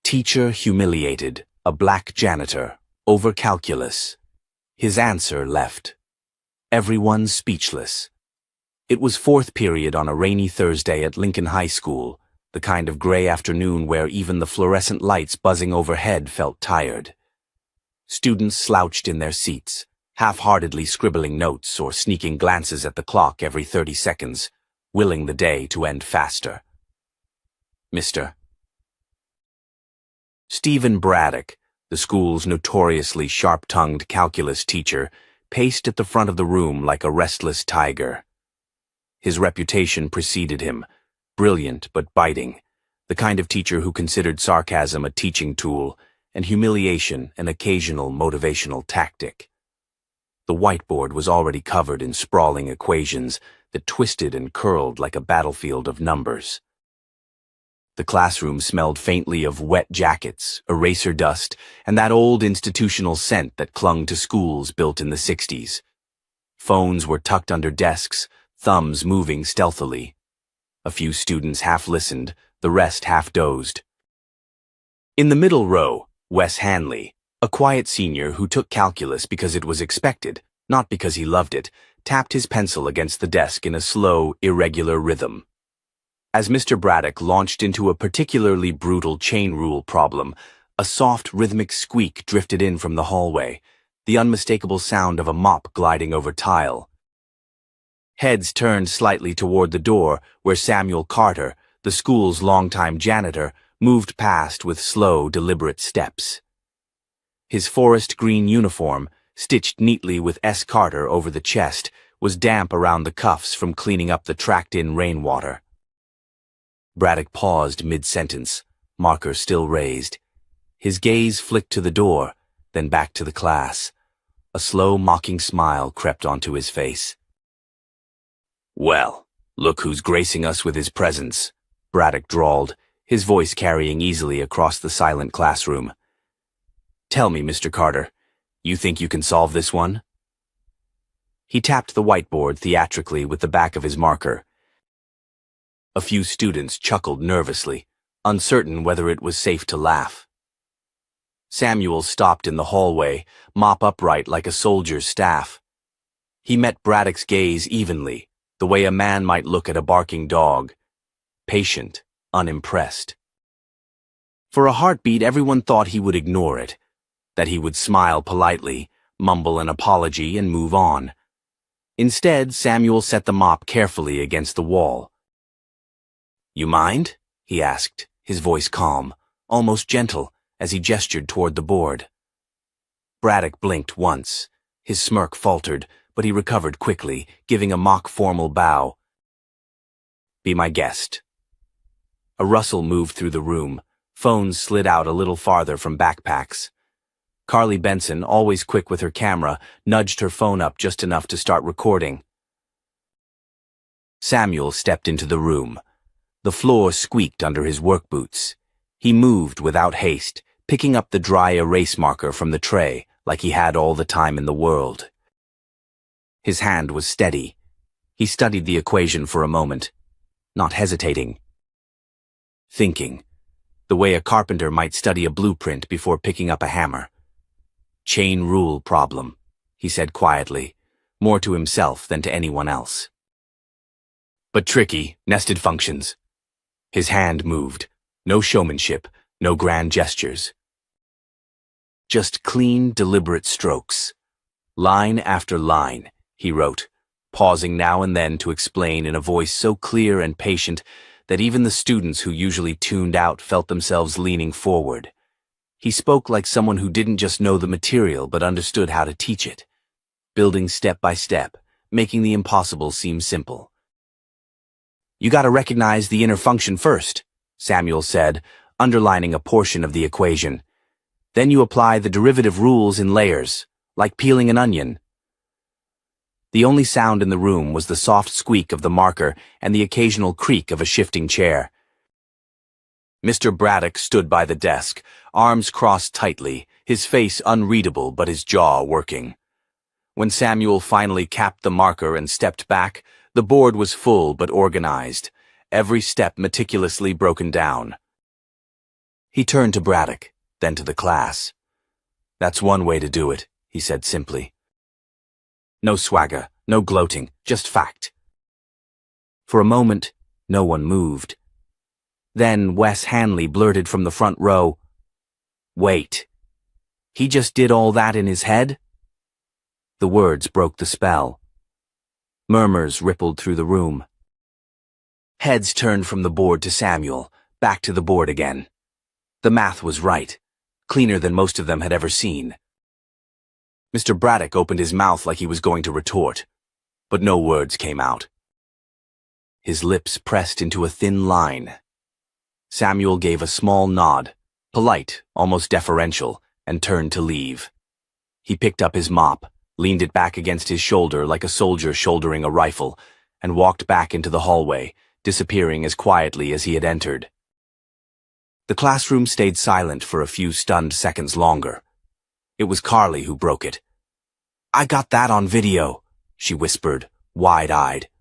Teacher humiliated, a black janitor, over calculus. His answer left everyone speechless. It was fourth period on a rainy Thursday at Lincoln High School, the kind of gray afternoon where even the fluorescent lights buzzing overhead felt tired. Students slouched in their seats, half-heartedly scribbling notes or sneaking glances at the clock every 30 seconds, willing the day to end faster. Mr. Stephen Braddock, the school's notoriously sharp-tongued calculus teacher, paced at the front of the room like a restless tiger. His reputation preceded him, brilliant but biting, the kind of teacher who considered sarcasm a teaching tool and humiliation an occasional motivational tactic. The whiteboard was already covered in sprawling equations that twisted and curled like a battlefield of numbers. The classroom smelled faintly of wet jackets, eraser dust, and that old institutional scent that clung to schools built in the 60s. Phones were tucked under desks, thumbs moving stealthily. A few students half listened, the rest half dozed. In the middle row, Wes Hanley, a quiet senior who took calculus because it was expected, not because he loved it, tapped his pencil against the desk in a slow, irregular rhythm. As Mr. Braddock launched into a particularly brutal chain rule problem, a soft, rhythmic squeak drifted in from the hallway, the unmistakable sound of a mop gliding over tile. Heads turned slightly toward the door, where Samuel Carter, the school's longtime janitor, moved past with slow, deliberate steps. His forest green uniform, stitched neatly with S. Carter over the chest, was damp around the cuffs from cleaning up the tracked-in rainwater. Braddock paused mid-sentence, marker still raised. His gaze flicked to the door, then back to the class. A slow, mocking smile crept onto his face. "Well, look who's gracing us with his presence," Braddock drawled, his voice carrying easily across the silent classroom. "Tell me, Mr. Carter, you think you can solve this one?" He tapped the whiteboard theatrically with the back of his marker. A few students chuckled nervously, uncertain whether it was safe to laugh. Samuel stopped in the hallway, mop upright like a soldier's staff. He met Braddock's gaze evenly, the way a man might look at a barking dog, patient, unimpressed. For a heartbeat, everyone thought he would ignore it, that he would smile politely, mumble an apology, and move on. Instead, Samuel set the mop carefully against the wall. "You mind?" he asked, his voice calm, almost gentle, as he gestured toward the board. Braddock blinked once. His smirk faltered, but he recovered quickly, giving a mock formal bow. "Be my guest." A rustle moved through the room. Phones slid out a little farther from backpacks. Carly Benson, always quick with her camera, nudged her phone up just enough to start recording. Samuel stepped into the room. The floor squeaked under his work boots. He moved without haste, picking up the dry erase marker from the tray like he had all the time in the world. His hand was steady. He studied the equation for a moment, not hesitating. Thinking, the way a carpenter might study a blueprint before picking up a hammer. "Chain rule problem," he said quietly, more to himself than to anyone else. "But tricky, nested functions." His hand moved. No showmanship, no grand gestures. Just clean, deliberate strokes. Line after line, he wrote, pausing now and then to explain in a voice so clear and patient that even the students who usually tuned out felt themselves leaning forward. He spoke like someone who didn't just know the material but understood how to teach it, building step by step, making the impossible seem simple. "You gotta recognize the inner function first," Samuel said, underlining a portion of the equation. "Then you apply the derivative rules in layers, like peeling an onion." The only sound in the room was the soft squeak of the marker and the occasional creak of a shifting chair. Mr. Braddock stood by the desk, arms crossed tightly, his face unreadable but his jaw working. When Samuel finally capped the marker and stepped back, the board was full but organized, every step meticulously broken down. He turned to Braddock, then to the class. "That's one way to do it," he said simply. "No swagger, no gloating, just fact." For a moment, no one moved. Then Wes Hanley blurted from the front row, "Wait, he just did all that in his head?" The words broke the spell. Murmurs rippled through the room. Heads turned from the board to Samuel, back to the board again. The math was right, cleaner than most of them had ever seen. Mr. Braddock opened his mouth like he was going to retort, but no words came out. His lips pressed into a thin line. Samuel gave a small nod, polite, almost deferential, and turned to leave. He picked up his mop, leaned it back against his shoulder like a soldier shouldering a rifle, and walked back into the hallway, disappearing as quietly as he had entered. The classroom stayed silent for a few stunned seconds longer. It was Carly who broke it. "I got that on video," she whispered, wide-eyed.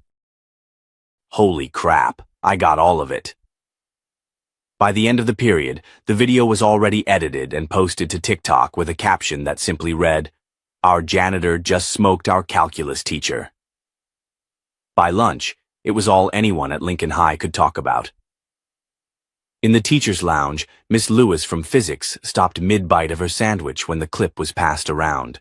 "Holy crap, I got all of it." By the end of the period, the video was already edited and posted to TikTok with a caption that simply read, "Our janitor just smoked our calculus teacher." By lunch, it was all anyone at Lincoln High could talk about. In the teacher's lounge, Miss Lewis from physics stopped mid-bite of her sandwich when the clip was passed around.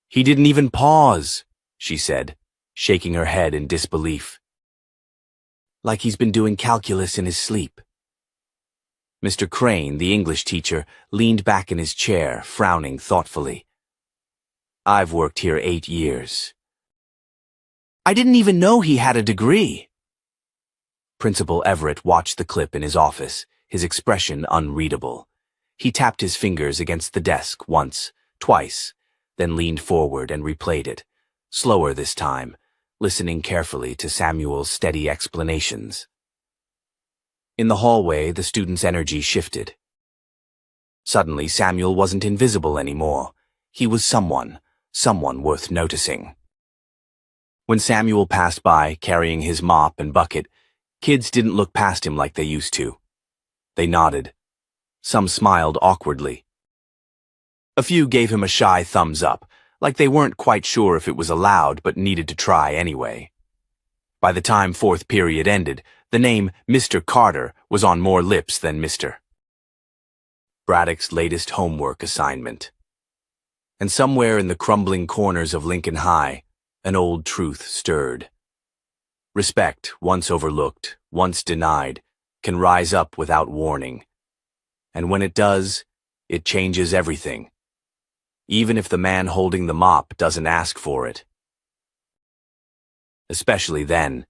"He didn't even pause," she said, shaking her head in disbelief. "Like he's been doing calculus in his sleep." Mr. Crane, the English teacher, leaned back in his chair, frowning thoughtfully. "I've worked here 8 years. I didn't even know he had a degree." Principal Everett watched the clip in his office, his expression unreadable. He tapped his fingers against the desk once, twice, then leaned forward and replayed it, slower this time, listening carefully to Samuel's steady explanations. In the hallway, the students' energy shifted. Suddenly, Samuel wasn't invisible anymore. He was someone worth noticing. When Samuel passed by, carrying his mop and bucket, kids didn't look past him like they used to. They nodded. Some smiled awkwardly. A few gave him a shy thumbs up, like they weren't quite sure if it was allowed but needed to try anyway. By the time fourth period ended, the name Mr. Carter was on more lips than Mr. Braddock's latest homework assignment. And somewhere in the crumbling corners of Lincoln High, an old truth stirred. Respect, once overlooked, once denied, can rise up without warning. And when it does, it changes everything. Even if the man holding the mop doesn't ask for it. Especially then.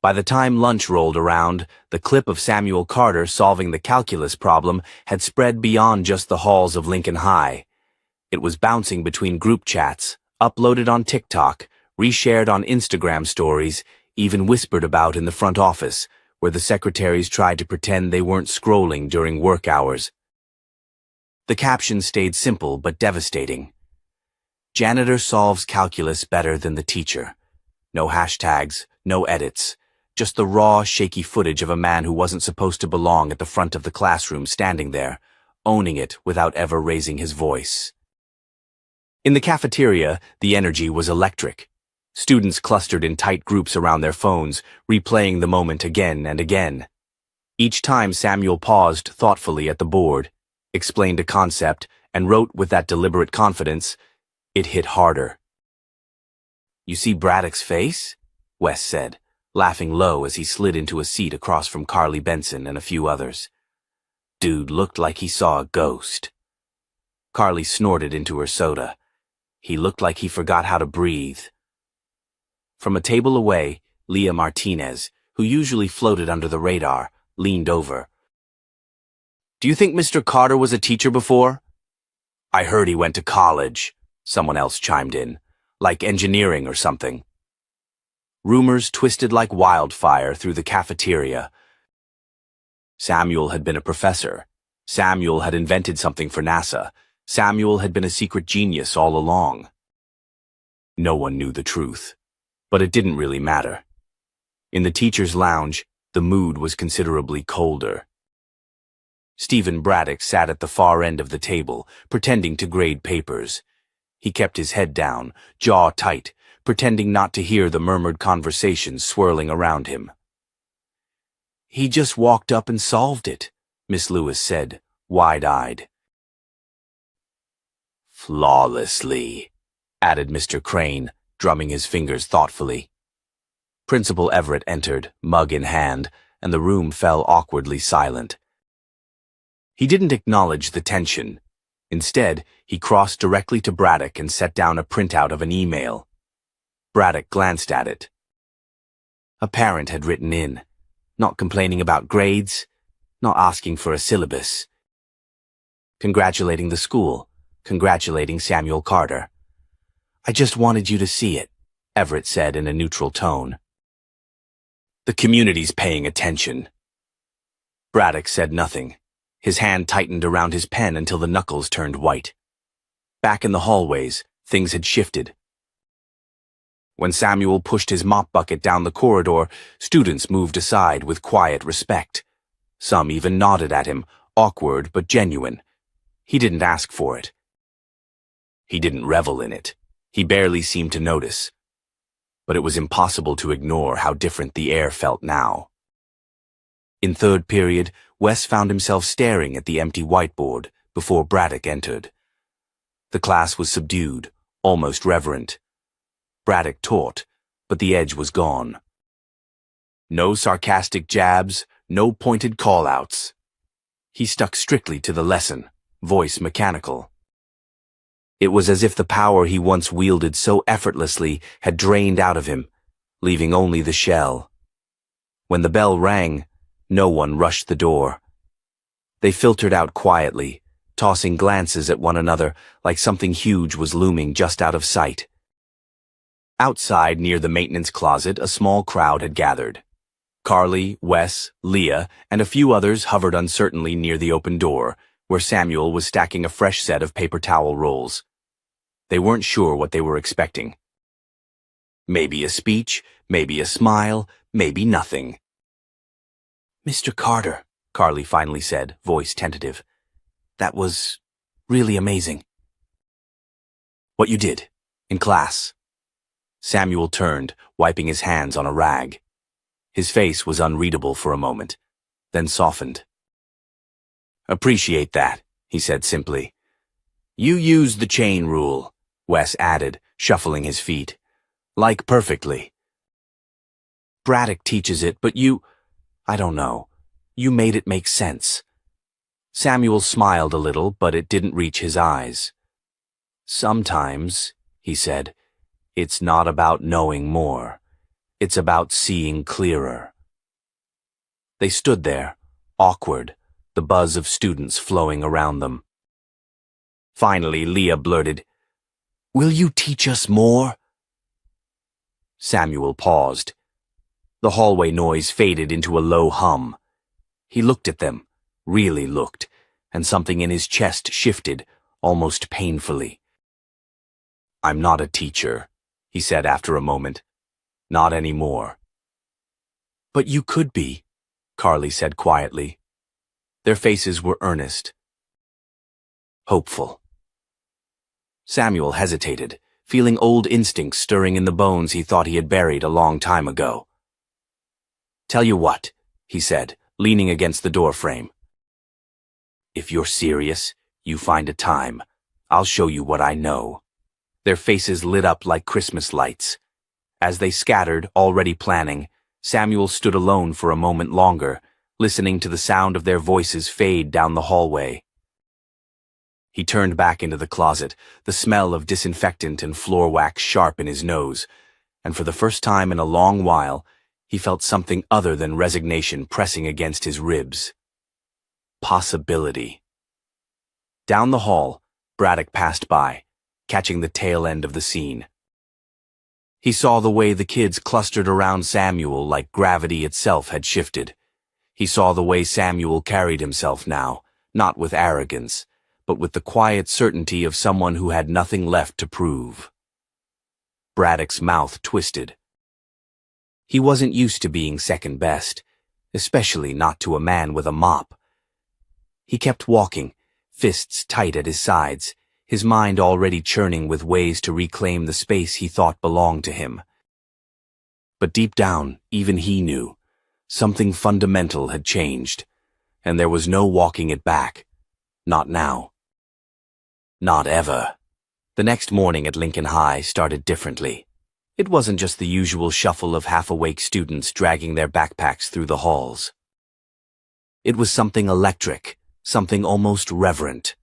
By the time lunch rolled around, the clip of Samuel Carter solving the calculus problem had spread beyond just the halls of Lincoln High. It was bouncing between group chats, uploaded on TikTok, reshared on Instagram stories, even whispered about in the front office, where the secretaries tried to pretend they weren't scrolling during work hours. The caption stayed simple but devastating. "Janitor solves calculus better than the teacher." No hashtags, no edits. Just the raw, shaky footage of a man who wasn't supposed to belong at the front of the classroom standing there, owning it without ever raising his voice. In the cafeteria, the energy was electric. Students clustered in tight groups around their phones, replaying the moment again and again. Each time Samuel paused thoughtfully at the board, explained a concept, and wrote with that deliberate confidence, it hit harder. "You see Braddock's face?" Wes said, laughing low as he slid into a seat across from Carly Benson and a few others. "Dude looked like he saw a ghost." Carly snorted into her soda. "He looked like he forgot how to breathe." From a table away, Leah Martinez, who usually floated under the radar, leaned over. "Do you think Mr. Carter was a teacher before?" "I heard he went to college," someone else chimed in, "like engineering or something." Rumors twisted like wildfire through the cafeteria. Samuel had been a professor. Samuel had invented something for NASA. Samuel had been a secret genius all along. No one knew the truth, but it didn't really matter. In the teacher's lounge, the mood was considerably colder. Stephen Braddock sat at the far end of the table, pretending to grade papers. He kept his head down, jaw tight, pretending not to hear the murmured conversations swirling around him. "He just walked up and solved it," Miss Lewis said, wide-eyed. "Flawlessly," added Mr. Crane, drumming his fingers thoughtfully. Principal Everett entered, mug in hand, and the room fell awkwardly silent. He didn't acknowledge the tension. Instead, he crossed directly to Braddock and set down a printout of an email. Braddock glanced at it. A parent had written in, not complaining about grades, not asking for a syllabus. Congratulating the school, congratulating Samuel Carter. "I just wanted you to see it," Everett said in a neutral tone. "The community's paying attention." Braddock said nothing. His hand tightened around his pen until the knuckles turned white. Back in the hallways, things had shifted. When Samuel pushed his mop bucket down the corridor, students moved aside with quiet respect. Some even nodded at him, awkward but genuine. He didn't ask for it. He didn't revel in it. He barely seemed to notice. But it was impossible to ignore how different the air felt now. In third period, Wes found himself staring at the empty whiteboard before Braddock entered. The class was subdued, almost reverent. Braddock taught, but the edge was gone. No sarcastic jabs, no pointed call-outs. He stuck strictly to the lesson, voice mechanical. It was as if the power he once wielded so effortlessly had drained out of him, leaving only the shell. When the bell rang, no one rushed the door. They filtered out quietly, tossing glances at one another like something huge was looming just out of sight. Outside, near the maintenance closet, a small crowd had gathered. Carly, Wes, Leah, and a few others hovered uncertainly near the open door, where Samuel was stacking a fresh set of paper towel rolls. They weren't sure what they were expecting. Maybe a speech, maybe a smile, maybe nothing. "Mr. Carter," Carly finally said, voice tentative. "That was really amazing." "What you did? In class?" Samuel turned, wiping his hands on a rag. His face was unreadable for a moment, then softened. "Appreciate that," he said simply. "You used the chain rule," Wes added, shuffling his feet. "Like perfectly." "Braddock teaches it, but I don't know. You made it make sense." Samuel smiled a little, but it didn't reach his eyes. "Sometimes," he said, "it's not about knowing more. It's about seeing clearer." They stood there, awkward, the buzz of students flowing around them. Finally, Leah blurted, "Will you teach us more?" Samuel paused. The hallway noise faded into a low hum. He looked at them, really looked, and something in his chest shifted, almost painfully. "I'm not a teacher," he said after a moment. "Not anymore." "But you could be," Carly said quietly. Their faces were earnest, hopeful. Samuel hesitated, feeling old instincts stirring in the bones he thought he had buried a long time ago. "Tell you what," he said, leaning against the door frame. "If you're serious, you find a time. I'll show you what I know." Their faces lit up like Christmas lights. As they scattered, already planning, Samuel stood alone for a moment longer, listening to the sound of their voices fade down the hallway. He turned back into the closet, the smell of disinfectant and floor wax sharp in his nose, and for the first time in a long while, he felt something other than resignation pressing against his ribs. Possibility. Down the hall, Braddock passed by, catching the tail end of the scene. He saw the way the kids clustered around Samuel like gravity itself had shifted. He saw the way Samuel carried himself now, not with arrogance, but with the quiet certainty of someone who had nothing left to prove. Braddock's mouth twisted. He wasn't used to being second best, especially not to a man with a mop. He kept walking, fists tight at his sides, his mind already churning with ways to reclaim the space he thought belonged to him. But deep down, even he knew, something fundamental had changed, and there was no walking it back. Not now. Not ever. The next morning at Lincoln High started differently. It wasn't just the usual shuffle of half-awake students dragging their backpacks through the halls. It was something electric, something almost reverent.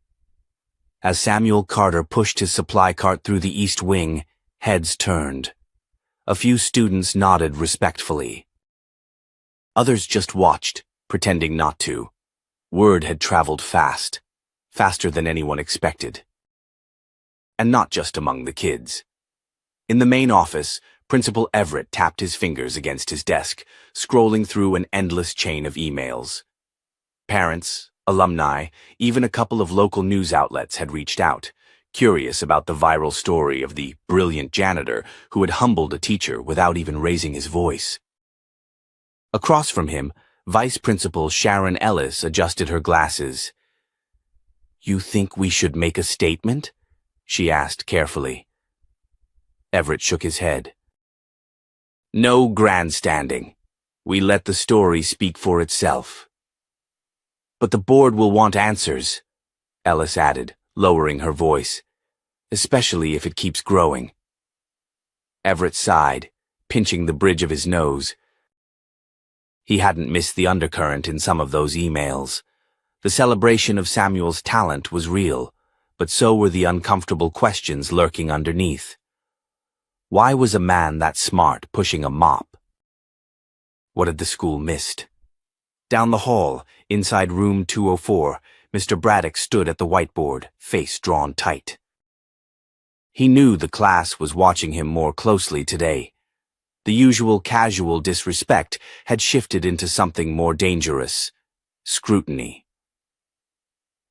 As Samuel Carter pushed his supply cart through the east wing, heads turned. A few students nodded respectfully. Others just watched, pretending not to. Word had traveled fast, faster than anyone expected. And not just among the kids. In the main office, Principal Everett tapped his fingers against his desk, scrolling through an endless chain of emails. Parents, alumni, even a couple of local news outlets had reached out, curious about the viral story of the brilliant janitor who had humbled a teacher without even raising his voice. Across from him, Vice Principal Sharon Ellis adjusted her glasses. "You think we should make a statement?" she asked carefully. Everett shook his head. "No grandstanding. We let the story speak for itself." "But the board will want answers," Ellis added, lowering her voice, "especially if it keeps growing." Everett sighed, pinching the bridge of his nose. He hadn't missed the undercurrent in some of those emails. The celebration of Samuel's talent was real, but so were the uncomfortable questions lurking underneath. Why was a man that smart pushing a mop? What had the school missed? Down the hall, inside room 204, Mr. Braddock stood at the whiteboard, face drawn tight. He knew the class was watching him more closely today. The usual casual disrespect had shifted into something more dangerous: scrutiny.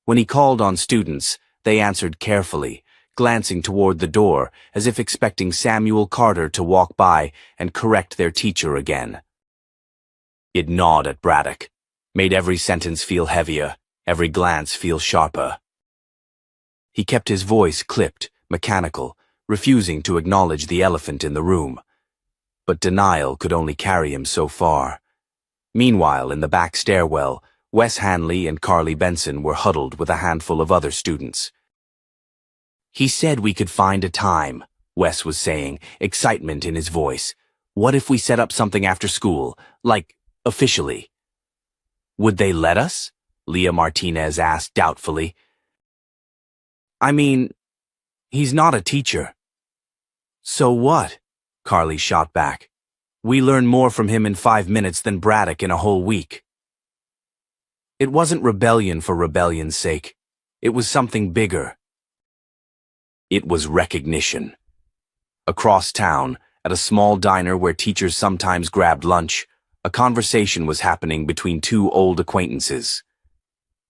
When he called on students, they answered carefully, glancing toward the door as if expecting Samuel Carter to walk by and correct their teacher again. It gnawed at Braddock, made every sentence feel heavier, every glance feel sharper. He kept his voice clipped, mechanical, refusing to acknowledge the elephant in the room. But denial could only carry him so far. Meanwhile, in the back stairwell, Wes Hanley and Carly Benson were huddled with a handful of other students. "He said we could find a time," Wes was saying, excitement in his voice. "What if we set up something after school, like, officially?" "Would they let us?" Leah Martinez asked doubtfully. "I mean, he's not a teacher." "So what?" Carly shot back. "We learn more from him in 5 minutes than Braddock in a whole week." It wasn't rebellion for rebellion's sake. It was something bigger. It was recognition. Across town, at a small diner where teachers sometimes grabbed lunch, a conversation was happening between two old acquaintances.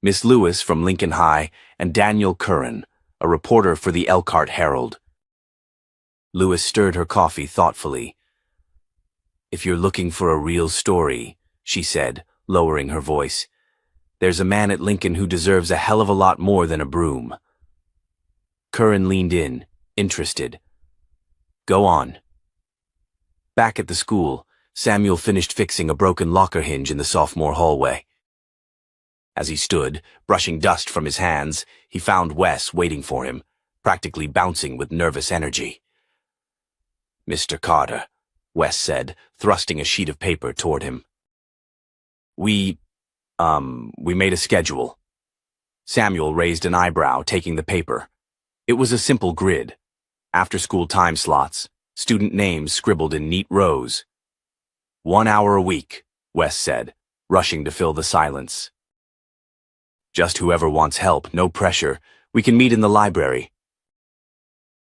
Miss Lewis from Lincoln High and Daniel Curran, a reporter for the Elkhart Herald. Lewis stirred her coffee thoughtfully. "If you're looking for a real story," she said, lowering her voice, "there's a man at Lincoln who deserves a hell of a lot more than a broom." Curran leaned in, interested. "Go on." Back at the school, Samuel finished fixing a broken locker hinge in the sophomore hallway. As he stood, brushing dust from his hands, he found Wes waiting for him, practically bouncing with nervous energy. "Mr. Carter," Wes said, thrusting a sheet of paper toward him. We made a schedule." Samuel raised an eyebrow, taking the paper. It was a simple grid. After-school time slots, student names scribbled in neat rows. 1 hour a week, Wes said, rushing to fill the silence. "Just whoever wants help, no pressure. We can meet in the library.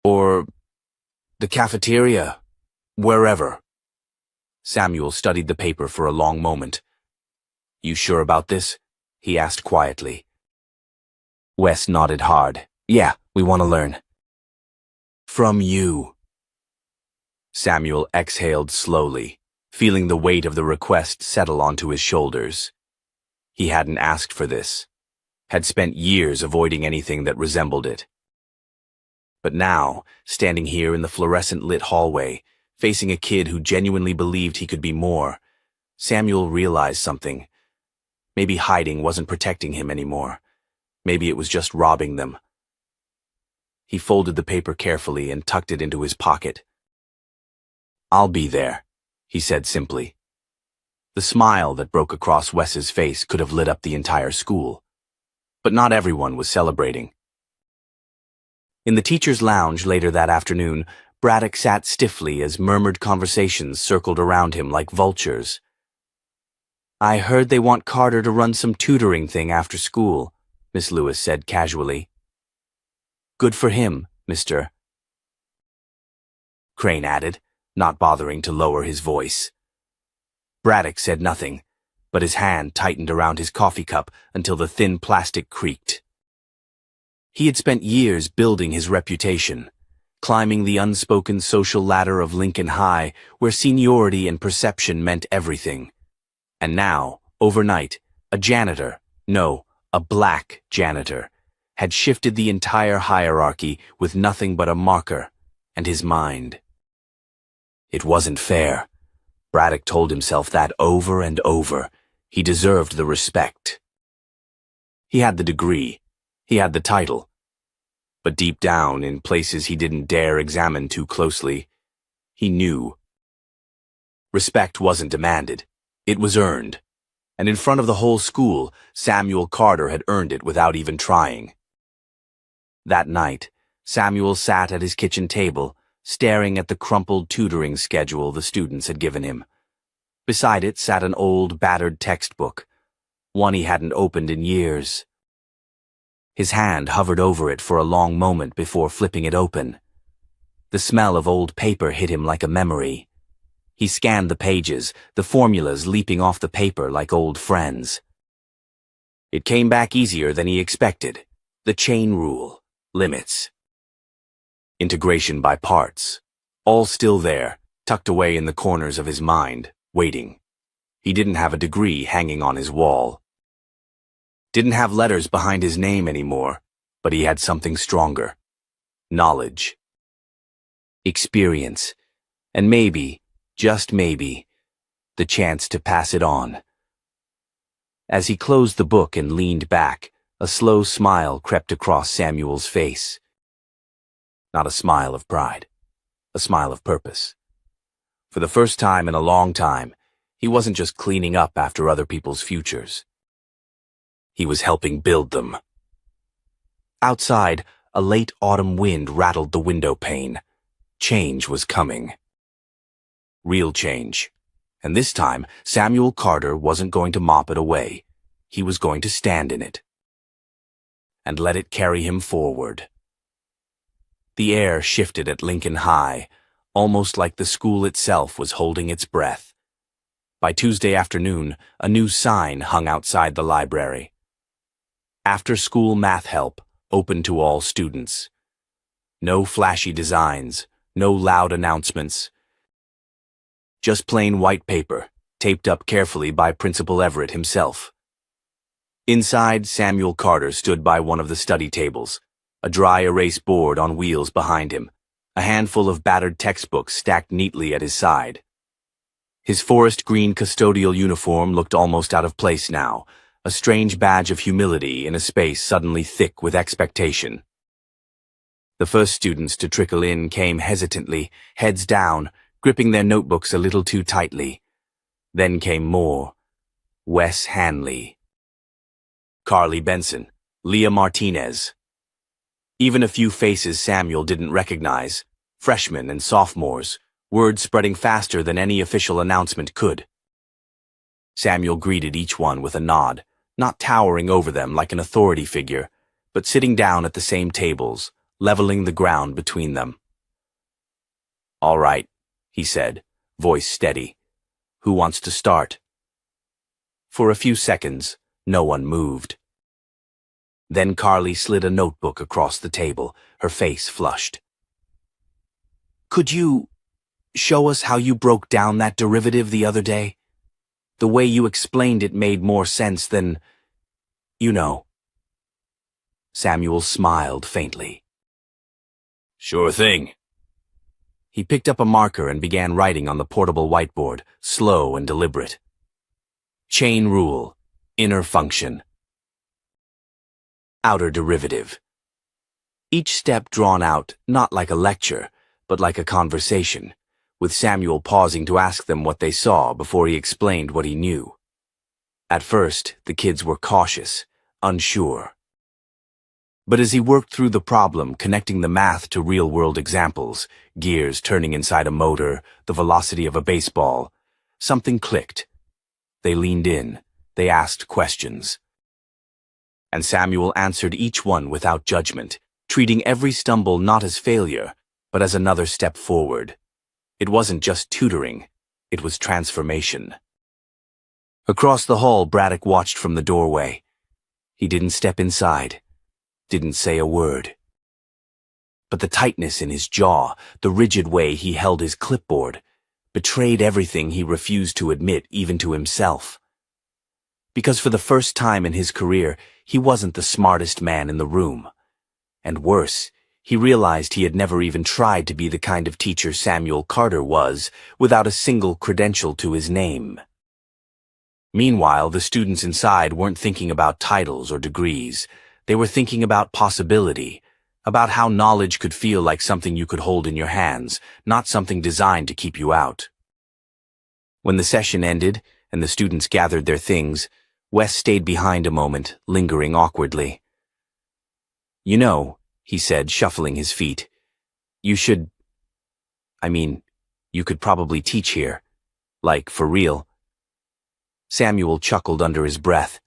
Or the cafeteria, wherever." Samuel studied the paper for a long moment. "You sure about this?" he asked quietly. Wes nodded hard. "Yeah, we want to learn." "From you." Samuel exhaled slowly, feeling the weight of the request settle onto his shoulders. He hadn't asked for this. had spent years avoiding anything that resembled it. But now, standing here in the fluorescent-lit hallway, facing a kid who genuinely believed he could be more, Samuel realized something. Maybe hiding wasn't protecting him anymore. Maybe it was just robbing them. He folded the paper carefully and tucked it into his pocket. "I'll be there," he said simply. The smile that broke across Wes's face could have lit up the entire school. But not everyone was celebrating. In the teacher's lounge later that afternoon, Braddock sat stiffly as murmured conversations circled around him like vultures. "I heard they want Carter to run some tutoring thing after school," Miss Lewis said casually. "Good for him, Mr. Crane added, not bothering to lower his voice. Braddock said nothing, but his hand tightened around his coffee cup until the thin plastic creaked. He had spent years building his reputation, climbing the unspoken social ladder of Lincoln High, where seniority and perception meant everything. And now, overnight, a janitor, no, a black janitor, had shifted the entire hierarchy with nothing but a marker and his mind. It wasn't fair. Braddock told himself that over and over. He deserved the respect. He had the degree. He had the title. But deep down, in places he didn't dare examine too closely, he knew. Respect wasn't demanded. It was earned. And in front of the whole school, Samuel Carter had earned it without even trying. That night, Samuel sat at his kitchen table, staring at the crumpled tutoring schedule the students had given him. Beside it sat an old, battered textbook, one he hadn't opened in years. His hand hovered over it for a long moment before flipping it open. The smell of old paper hit him like a memory. He scanned the pages, the formulas leaping off the paper like old friends. It came back easier than he expected. The chain rule, limits. Integration by parts, all still there, tucked away in the corners of his mind, waiting. He didn't have a degree hanging on his wall. Didn't have letters behind his name anymore, but he had something stronger. Knowledge. Experience. And maybe, just maybe, the chance to pass it on. As he closed the book and leaned back, a slow smile crept across Samuel's face. Not a smile of pride, a smile of purpose. For the first time in a long time, he wasn't just cleaning up after other people's futures. He was helping build them. Outside, a late autumn wind rattled the window pane. Change was coming. Real change. And this time, Samuel Carter wasn't going to mop it away. He was going to stand in it. And let it carry him forward. The air shifted at Lincoln High, almost like the school itself was holding its breath. By Tuesday afternoon, a new sign hung outside the library. After-school math help, open to all students. No flashy designs, no loud announcements. Just plain white paper, taped up carefully by Principal Everett himself. Inside, Samuel Carter stood by one of the study tables, a dry erase board on wheels behind him, a handful of battered textbooks stacked neatly at his side. His forest green custodial uniform looked almost out of place now, a strange badge of humility in a space suddenly thick with expectation. The first students to trickle in came hesitantly, heads down, gripping their notebooks a little too tightly. Then came more. Wes Hanley, Carly Benson, Leah Martinez. Even a few faces Samuel didn't recognize, freshmen and sophomores, words spreading faster than any official announcement could. Samuel greeted each one with a nod, not towering over them like an authority figure, but sitting down at the same tables, leveling the ground between them. "All right," he said, voice steady. "Who wants to start?" For a few seconds, no one moved. Then Carly slid a notebook across the table, her face flushed. "Could you show us how you broke down that derivative the other day? The way you explained it made more sense than, you know." Samuel smiled faintly. "Sure thing." He picked up a marker and began writing on the portable whiteboard, slow and deliberate. Chain rule, inner function, outer derivative. Each step drawn out not like a lecture, but like a conversation, with Samuel pausing to ask them what they saw before he explained what he knew. At first, the kids were cautious, unsure. But as he worked through the problem, connecting the math to real-world examples, gears turning inside a motor, the velocity of a baseball, something clicked. They leaned in. They asked questions. And Samuel answered each one without judgment, treating every stumble not as failure, but as another step forward. It wasn't just tutoring. It was transformation. Across the hall, Braddock watched from the doorway. He didn't step inside. Didn't say a word. But the tightness in his jaw, the rigid way he held his clipboard, betrayed everything he refused to admit even to himself. Because for the first time in his career, he wasn't the smartest man in the room. And worse, he realized he had never even tried to be the kind of teacher Samuel Carter was, without a single credential to his name. Meanwhile, the students inside weren't thinking about titles or degrees. They were thinking about possibility, about how knowledge could feel like something you could hold in your hands, not something designed to keep you out. When the session ended and the students gathered their things, Wes stayed behind a moment, lingering awkwardly. "You know," he said, shuffling his feet, you could probably teach here. Like, for real." Samuel chuckled under his breath.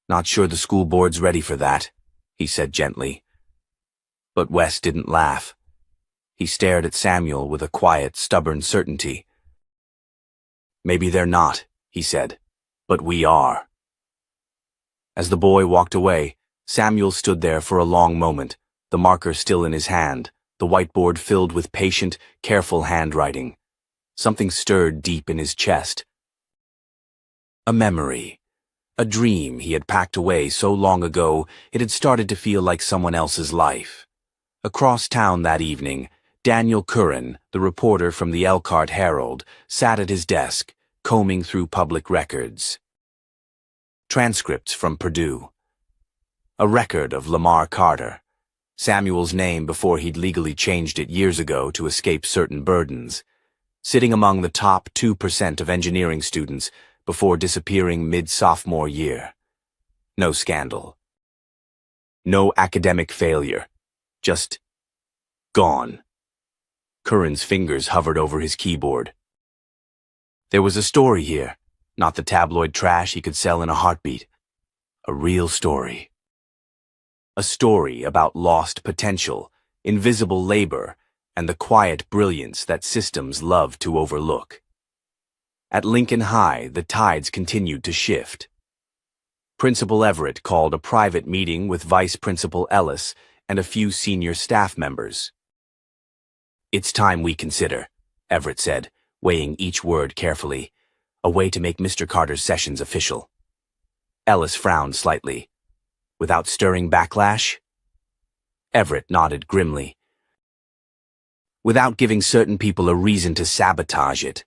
"Not sure the school board's ready for that," he said gently. But Wes didn't laugh. He stared at Samuel with a quiet, stubborn certainty. "Maybe they're not," he said, "but we are." As the boy walked away, Samuel stood there for a long moment, the marker still in his hand, the whiteboard filled with patient, careful handwriting. Something stirred deep in his chest. A memory. A dream he had packed away so long ago it had started to feel like someone else's life. Across town that evening, Daniel Curran, the reporter from the Elkhart Herald, sat at his desk, combing through public records. Transcripts from Purdue. A record of Lamar Carter, Samuel's name before he'd legally changed it years ago to escape certain burdens, sitting among the top 2% of engineering students before disappearing mid-sophomore year. No scandal. No academic failure. Just gone. Curran's fingers hovered over his keyboard. There was a story here, not the tabloid trash he could sell in a heartbeat. A real story. A story about lost potential, invisible labor, and the quiet brilliance that systems love to overlook. At Lincoln High, the tides continued to shift. Principal Everett called a private meeting with Vice Principal Ellis and a few senior staff members. "It's time we consider," Everett said, weighing each word carefully, "a way to make Mr. Carter's sessions official." Ellis frowned slightly. "Without stirring backlash?" Everett nodded grimly. "Without giving certain people a reason to sabotage it."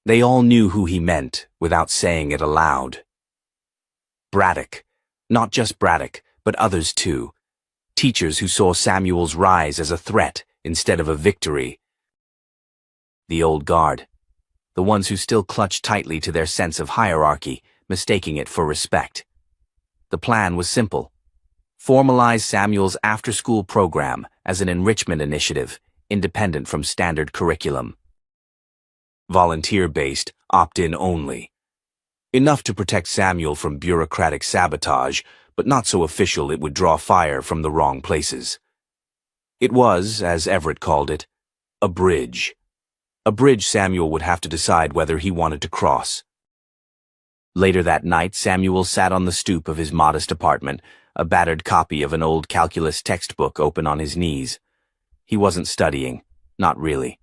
They all knew who he meant without saying it aloud. Braddock. Not just Braddock, but others too. Teachers who saw Samuel's rise as a threat instead of a victory. The old guard. The ones who still clutched tightly to their sense of hierarchy, mistaking it for respect. The plan was simple. Formalize Samuel's after-school program as an enrichment initiative, independent from standard curriculum. Volunteer-based, opt-in only. Enough to protect Samuel from bureaucratic sabotage, but not so official it would draw fire from the wrong places. It was, as Everett called it, a bridge. A bridge Samuel would have to decide whether he wanted to cross. Later that night, Samuel sat on the stoop of his modest apartment, a battered copy of an old calculus textbook open on his knees. He wasn't studying, not really.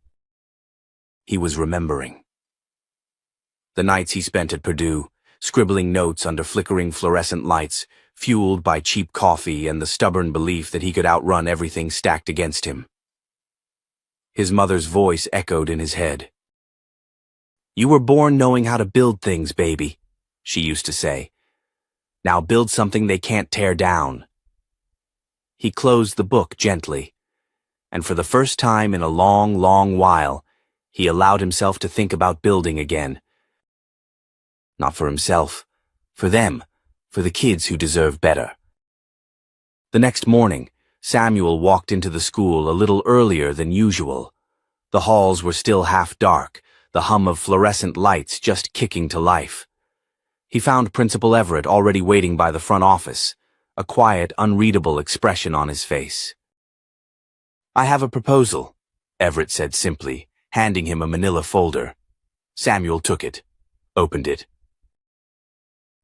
He was remembering. The nights he spent at Purdue, scribbling notes under flickering fluorescent lights, fueled by cheap coffee and the stubborn belief that he could outrun everything stacked against him. His mother's voice echoed in his head. "You were born knowing how to build things, baby," she used to say. "Now build something they can't tear down." He closed the book gently, and for the first time in a long, long while, he allowed himself to think about building again. Not for himself, for them, for the kids who deserve better. The next morning, Samuel walked into the school a little earlier than usual. The halls were still half dark, the hum of fluorescent lights just kicking to life. He found Principal Everett already waiting by the front office, a quiet, unreadable expression on his face. "I have a proposal," Everett said simply, handing him a manila folder. Samuel took it, opened it,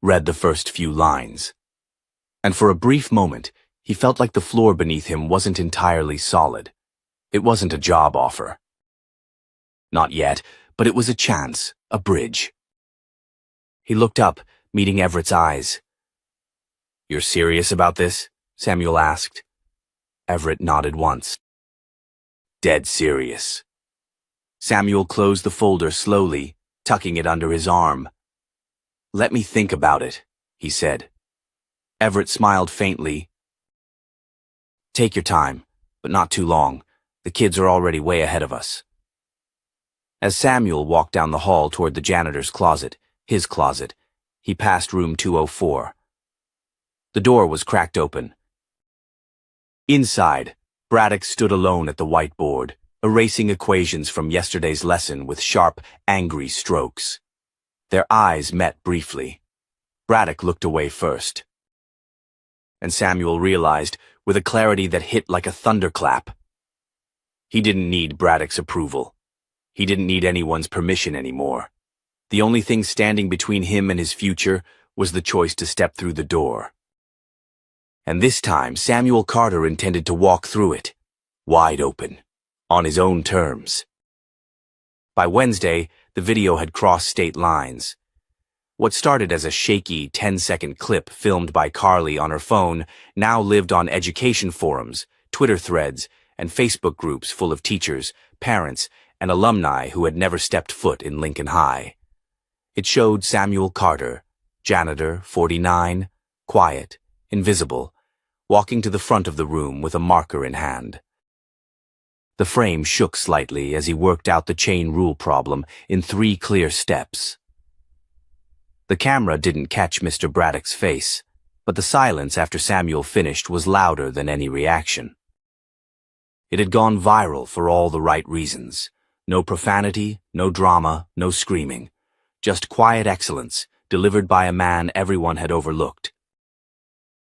read the first few lines. And for a brief moment, he felt like the floor beneath him wasn't entirely solid. It wasn't a job offer. Not yet, but it was a chance, a bridge. He looked up, meeting Everett's eyes. "You're serious about this?" Samuel asked. Everett nodded once. "Dead serious." Samuel closed the folder slowly, tucking it under his arm. "Let me think about it," he said. Everett smiled faintly. "Take your time, but not too long. The kids are already way ahead of us." As Samuel walked down the hall toward the janitor's closet, his closet, he passed room 204. The door was cracked open. Inside, Braddock stood alone at the whiteboard, erasing equations from yesterday's lesson with sharp, angry strokes. Their eyes met briefly. Braddock looked away first. And Samuel realized, with a clarity that hit like a thunderclap, he didn't need Braddock's approval. He didn't need anyone's permission anymore. The only thing standing between him and his future was the choice to step through the door. And this time, Samuel Carter intended to walk through it, wide open, on his own terms. By Wednesday, the video had crossed state lines. What started as a shaky 10-second clip filmed by Carly on her phone now lived on education forums, Twitter threads, and Facebook groups full of teachers, parents, and alumni who had never stepped foot in Lincoln High. It showed Samuel Carter, janitor, 49, quiet, invisible, walking to the front of the room with a marker in hand. The frame shook slightly as he worked out the chain rule problem in 3 clear steps. The camera didn't catch Mr. Braddock's face, but the silence after Samuel finished was louder than any reaction. It had gone viral for all the right reasons. No profanity, no drama, no screaming. Just quiet excellence, delivered by a man everyone had overlooked.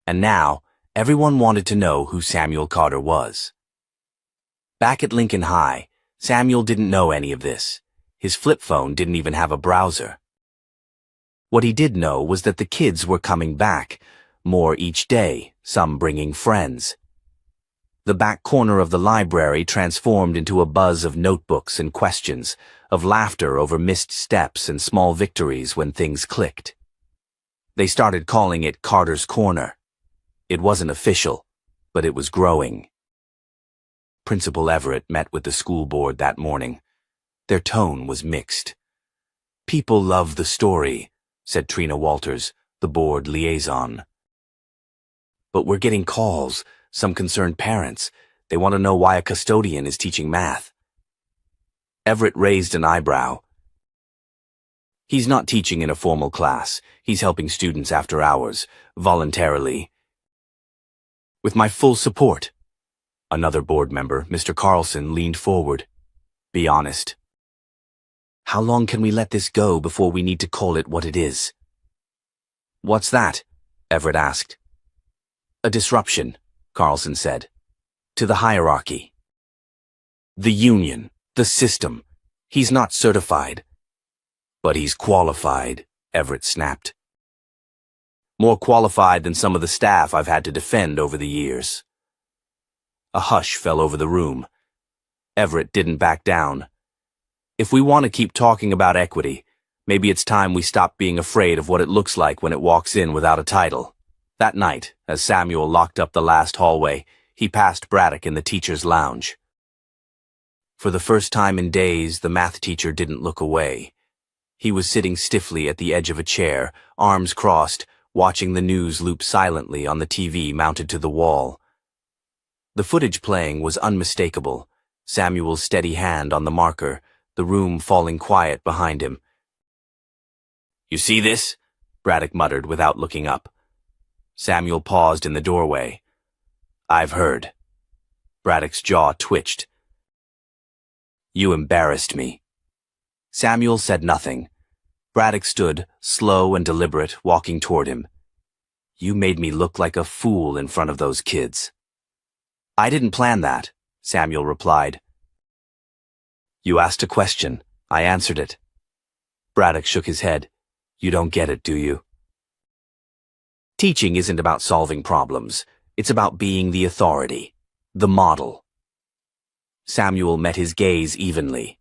And now, everyone wanted to know who Samuel Carter was. Back at Lincoln High, Samuel didn't know any of this. His flip phone didn't even have a browser. What he did know was that the kids were coming back, more each day, some bringing friends. The back corner of the library transformed into a buzz of notebooks and questions, of laughter over missed steps and small victories when things clicked. They started calling it Carter's Corner. It wasn't official, but it was growing. Principal Everett met with the school board that morning. Their tone was mixed. "People love the story," said Trina Walters, the board liaison. "But we're getting calls. Some concerned parents. They want to know why a custodian is teaching math." Everett raised an eyebrow. "He's not teaching in a formal class. He's helping students after hours, voluntarily. With my full support." Another board member, Mr. Carlson, leaned forward. "Be honest. How long can we let this go before we need to call it what it is?" "What's that?" Everett asked. "A disruption," Carlson said. "To the hierarchy. The union, the system. He's not certified." "But he's qualified," Everett snapped. "More qualified than some of the staff I've had to defend over the years." A hush fell over the room. Everett didn't back down. "If we want to keep talking about equity, maybe it's time we stop being afraid of what it looks like when it walks in without a title." That night, as Samuel locked up the last hallway, he passed Braddock in the teacher's lounge. For the first time in days, the math teacher didn't look away. He was sitting stiffly at the edge of a chair, arms crossed, watching the news loop silently on the TV mounted to the wall. The footage playing was unmistakable, Samuel's steady hand on the marker, the room falling quiet behind him. "You see this?" Braddock muttered without looking up. Samuel paused in the doorway. "I've heard." Braddock's jaw twitched. "You embarrassed me." Samuel said nothing. Braddock stood, slow and deliberate, walking toward him. "You made me look like a fool in front of those kids." "I didn't plan that," Samuel replied. "You asked a question. I answered it." Braddock shook his head. "You don't get it, do you?" Teaching isn't about solving problems. It's about being the authority, the model. Samuel met his gaze evenly.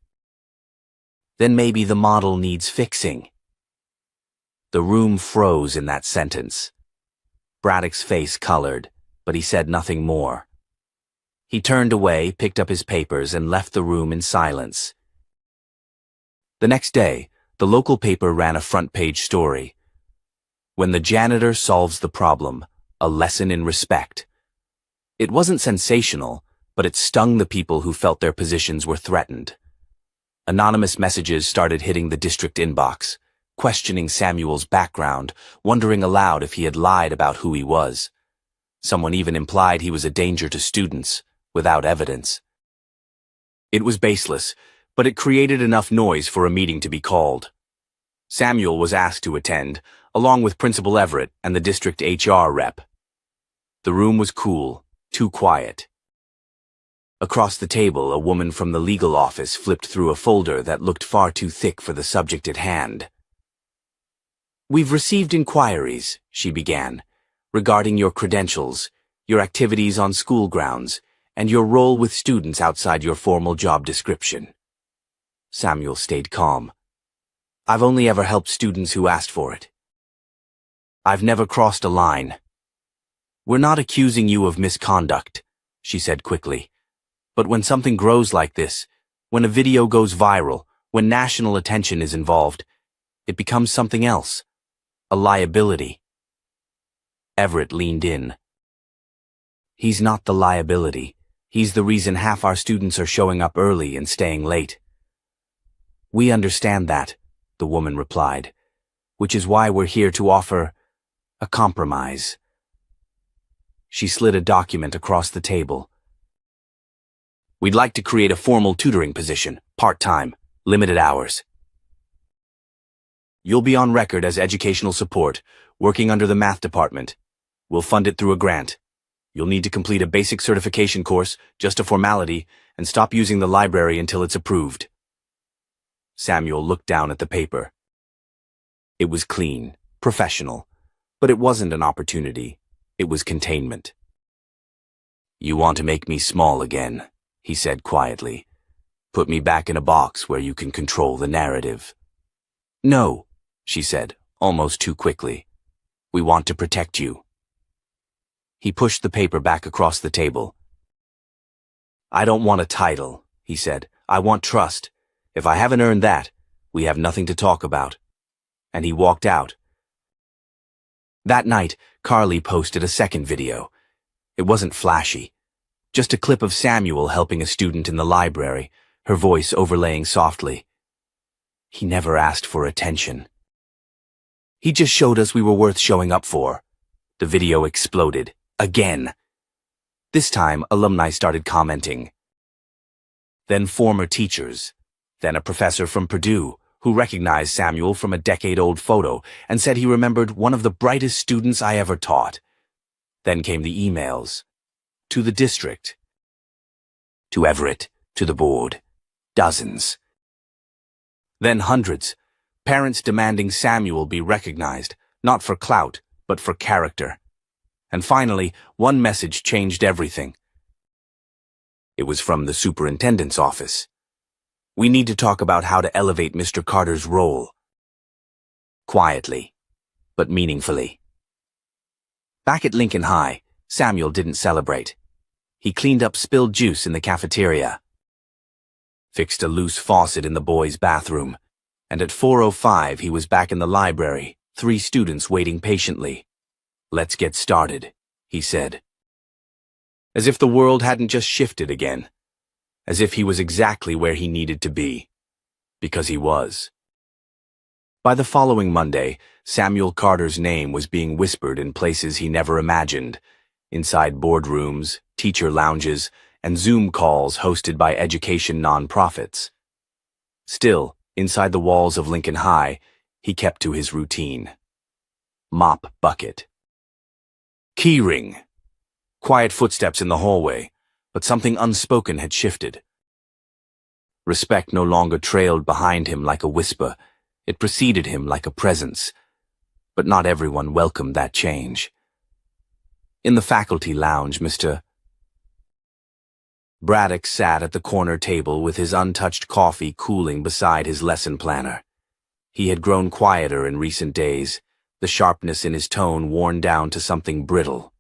Then maybe the model needs fixing. The room froze in that sentence. Braddock's face colored, but he said nothing more. He turned away, picked up his papers, and left the room in silence. The next day, the local paper ran a front-page story. "When the janitor solves the problem, a lesson in respect." It wasn't sensational, but it stung the people who felt their positions were threatened. Anonymous messages started hitting the district inbox, questioning Samuel's background, wondering aloud if he had lied about who he was. Someone even implied he was a danger to students, without evidence. It was baseless, but it created enough noise for a meeting to be called. Samuel was asked to attend, along with Principal Everett and the district HR rep. The room was cool, too quiet. Across the table, a woman from the legal office flipped through a folder that looked far too thick for the subject at hand. "We've received inquiries," she began, "regarding your credentials, your activities on school grounds, and your role with students outside your formal job description." Samuel stayed calm. "I've only ever helped students who asked for it. I've never crossed a line." "We're not accusing you of misconduct," she said quickly. "But when something grows like this, when a video goes viral, when national attention is involved, it becomes something else. A liability." Everett leaned in. "He's not the liability. He's the reason half our students are showing up early and staying late." "We understand that," the woman replied, "which is why we're here to offer a compromise." She slid a document across the table. "We'd like to create a formal tutoring position, part-time, limited hours. You'll be on record as educational support, working under the math department. We'll fund it through a grant. You'll need to complete a basic certification course, just a formality, and stop using the library until it's approved." Samuel looked down at the paper. It was clean, professional, but it wasn't an opportunity. It was containment. "You want to make me small again," he said quietly. "Put me back in a box where you can control the narrative." "No," she said, almost too quickly. "We want to protect you." He pushed the paper back across the table. "I don't want a title," he said. "I want trust. If I haven't earned that, we have nothing to talk about." And he walked out. That night, Carly posted a second video. It wasn't flashy. Just a clip of Samuel helping a student in the library, her voice overlaying softly. "He never asked for attention. He just showed us we were worth showing up for." The video exploded. Again. This time, alumni started commenting. Then former teachers. Then a professor from Purdue, who recognized Samuel from a decade-old photo and said he remembered one of the brightest students I ever taught. Then came the emails. To the district. To Everett. To the board. Dozens. Then hundreds. Parents demanding Samuel be recognized, not for clout, but for character. And finally, one message changed everything. It was from the superintendent's office. "We need to talk about how to elevate Mr. Carter's role." Quietly, but meaningfully. Back at Lincoln High, Samuel didn't celebrate. He cleaned up spilled juice in the cafeteria, fixed a loose faucet in the boys' bathroom, and at 4:05 he was back in the library, 3 students waiting patiently. "Let's get started," he said. As if the world hadn't just shifted again. As if he was exactly where he needed to be. Because he was. By the following Monday, Samuel Carter's name was being whispered in places he never imagined, inside boardrooms, teacher lounges, and Zoom calls hosted by education nonprofits. Still, inside the walls of Lincoln High, he kept to his routine. Mop bucket. Key ring. Quiet footsteps in the hallway, but something unspoken had shifted. Respect no longer trailed behind him like a whisper. It preceded him like a presence. But not everyone welcomed that change. In the faculty lounge, Mr. Braddock sat at the corner table with his untouched coffee cooling beside his lesson planner. He had grown quieter in recent days, the sharpness in his tone worn down to something brittle.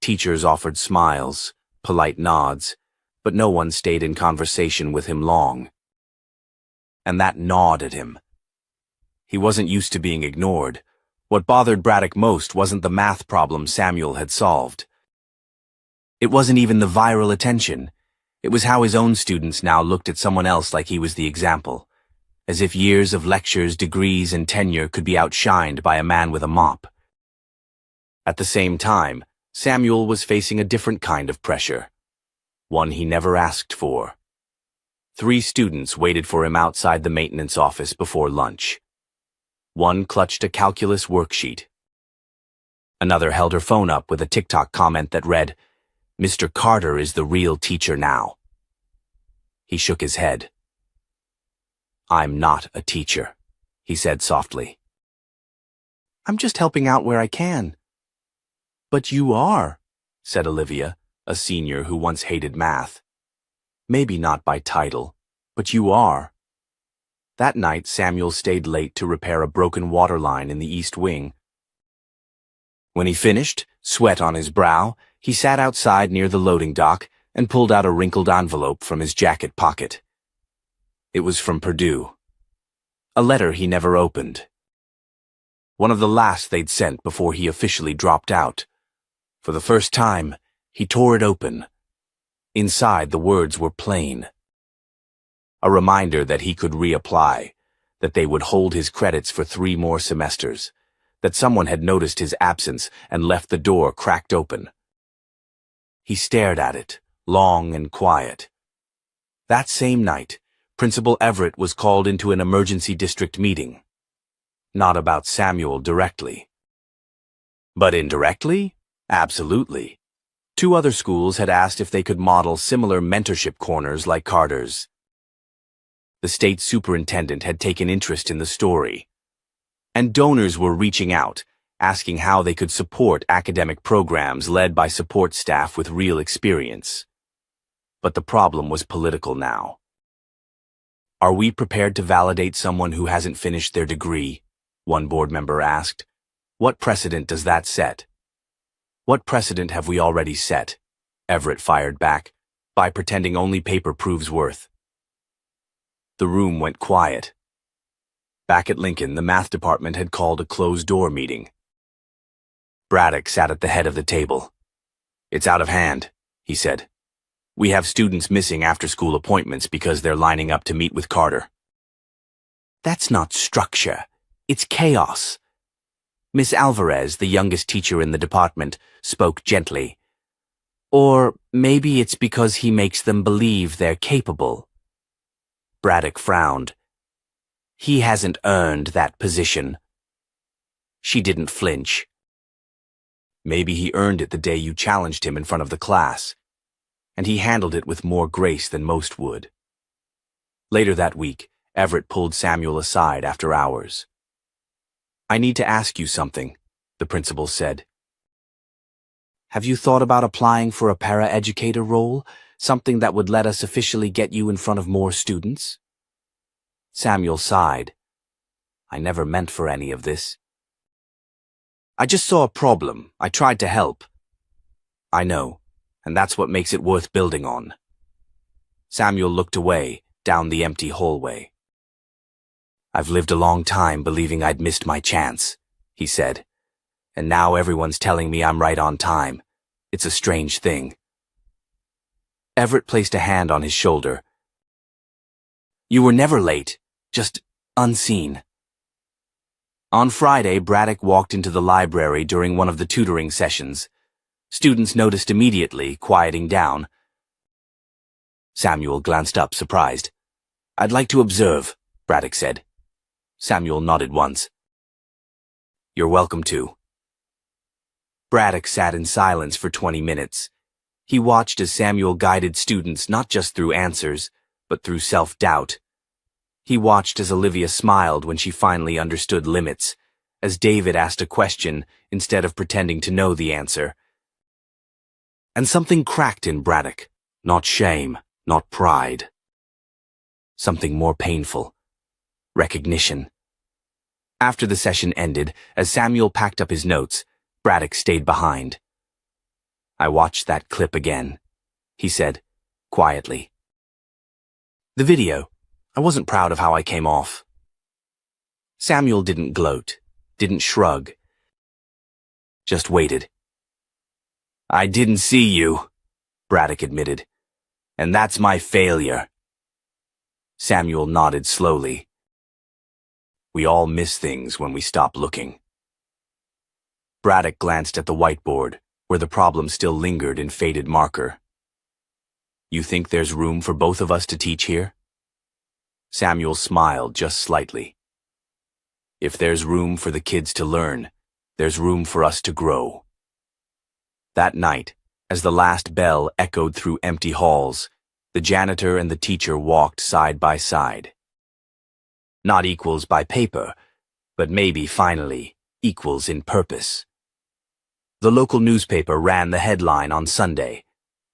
Teachers offered smiles, polite nods, but no one stayed in conversation with him long. And that gnawed at him. He wasn't used to being ignored. What bothered Braddock most wasn't the math problem Samuel had solved. It wasn't even the viral attention. It was how his own students now looked at someone else like he was the example, as if years of lectures, degrees, and tenure could be outshined by a man with a mop. At the same time, Samuel was facing a different kind of pressure, one he never asked for. 3 students waited for him outside the maintenance office before lunch. One clutched a calculus worksheet. Another held her phone up with a TikTok comment that read, "Mr. Carter is the real teacher now." He shook his head. "I'm not a teacher," he said softly. "I'm just helping out where I can." "But you are," said Olivia, a senior who once hated math. "Maybe not by title, but you are." That night, Samuel stayed late to repair a broken water line in the East Wing. When he finished, sweat on his brow, he sat outside near the loading dock and pulled out a wrinkled envelope from his jacket pocket. It was from Purdue. A letter he never opened. One of the last they'd sent before he officially dropped out. For the first time, he tore it open. Inside, the words were plain. A reminder that he could reapply, that they would hold his credits for 3 more semesters, that someone had noticed his absence and left the door cracked open. He stared at it, long and quiet. That same night, Principal Everett was called into an emergency district meeting. Not about Samuel directly. But indirectly? Absolutely. 2 other schools had asked if they could model similar mentorship corners like Carter's. The state superintendent had taken interest in the story. And donors were reaching out, asking how they could support academic programs led by support staff with real experience. But the problem was political now. "Are we prepared to validate someone who hasn't finished their degree?" one board member asked. "What precedent does that set?" "What precedent have we already set?" Everett fired back, "by pretending only paper proves worth." The room went quiet. Back at Lincoln, the math department had called a closed-door meeting. Braddock sat at the head of the table. "It's out of hand," he said. "We have students missing after-school appointments because they're lining up to meet with Carter." "That's not structure. It's chaos." Miss Alvarez, the youngest teacher in the department, spoke gently. "Or maybe it's because he makes them believe they're capable." Braddock frowned. "He hasn't earned that position." She didn't flinch. "Maybe he earned it the day you challenged him in front of the class, and he handled it with more grace than most would." Later that week, Everett pulled Samuel aside after hours. "I need to ask you something," the principal said. "Have you thought about applying for a para-educator role, something that would let us officially get you in front of more students?" Samuel sighed. "I never meant for any of this." I just saw a problem. I tried to help. I know, and that's what makes it worth building on. Samuel looked away, down the empty hallway. I've lived a long time believing I'd missed my chance, he said. And now everyone's telling me I'm right on time. It's a strange thing. Everett placed a hand on his shoulder. You were never late, just unseen. On Friday, Braddock walked into the library during one of the tutoring sessions. Students noticed immediately, quieting down. Samuel glanced up, surprised. I'd like to observe, Braddock said. Samuel nodded once. You're welcome to. Braddock sat in silence for 20 minutes. He watched as Samuel guided students not just through answers, but through self-doubt. He watched as Olivia smiled when she finally understood limits, as David asked a question instead of pretending to know the answer. And something cracked in Braddock. Not shame, not pride. Something more painful. Recognition. After the session ended, as Samuel packed up his notes, Braddock stayed behind. I watched that clip again, he said, quietly. The video. I wasn't proud of how I came off. Samuel didn't gloat, didn't shrug. Just waited. I didn't see you, Braddock admitted. And that's my failure. Samuel nodded slowly. We all miss things when we stop looking. Braddock glanced at the whiteboard, where the problem still lingered in faded marker. You think there's room for both of us to teach here? Samuel smiled just slightly. If there's room for the kids to learn, there's room for us to grow. That night, as the last bell echoed through empty halls, the janitor and the teacher walked side by side. Not equals by paper, but maybe finally equals in purpose. The local newspaper ran the headline on Sunday.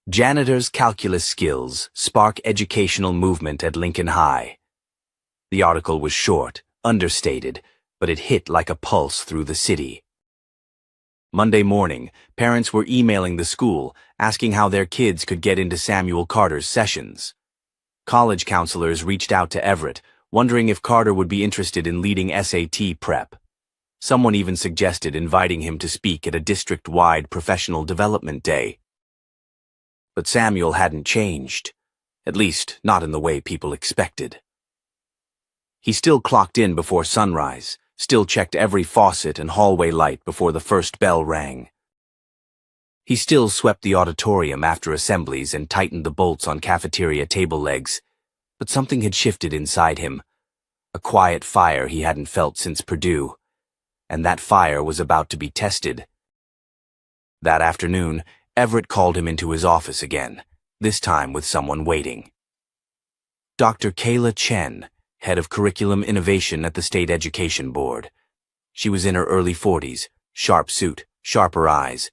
Janitor's calculus skills spark educational movement at Lincoln High. The article was short, understated, but it hit like a pulse through the city. Monday morning, parents were emailing the school, asking how their kids could get into Samuel Carter's sessions. College counselors reached out to Everett, wondering if Carter would be interested in leading SAT prep. Someone even suggested inviting him to speak at a district-wide professional development day. But Samuel hadn't changed, at least not in the way people expected. He still clocked in before sunrise, still checked every faucet and hallway light before the first bell rang. He still swept the auditorium after assemblies and tightened the bolts on cafeteria table legs, but something had shifted inside him, a quiet fire he hadn't felt since Purdue, and that fire was about to be tested. That afternoon, Everett called him into his office again, this time with someone waiting. Dr. Kayla Chen, head of curriculum innovation at the State Education Board. She was in her early 40s, sharp suit, sharper eyes.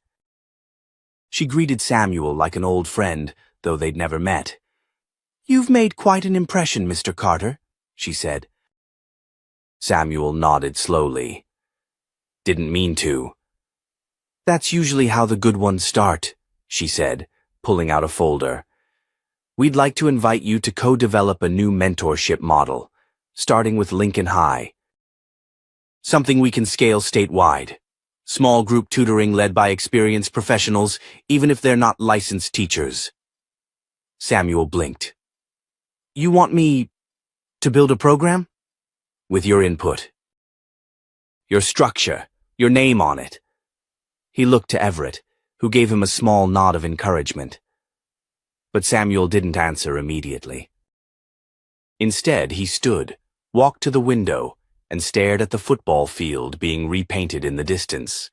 She greeted Samuel like an old friend, though they'd never met. You've made quite an impression, Mr. Carter, she said. Samuel nodded slowly. Didn't mean to. That's usually how the good ones start, she said, pulling out a folder. We'd like to invite you to co-develop a new mentorship model, starting with Lincoln High. Something we can scale statewide. Small group tutoring led by experienced professionals, even if they're not licensed teachers. Samuel blinked. You want me to build a program? With your input. Your structure, your name on it. He looked to Everett, who gave him a small nod of encouragement. But Samuel didn't answer immediately. Instead, he stood, walked to the window, and stared at the football field being repainted in the distance.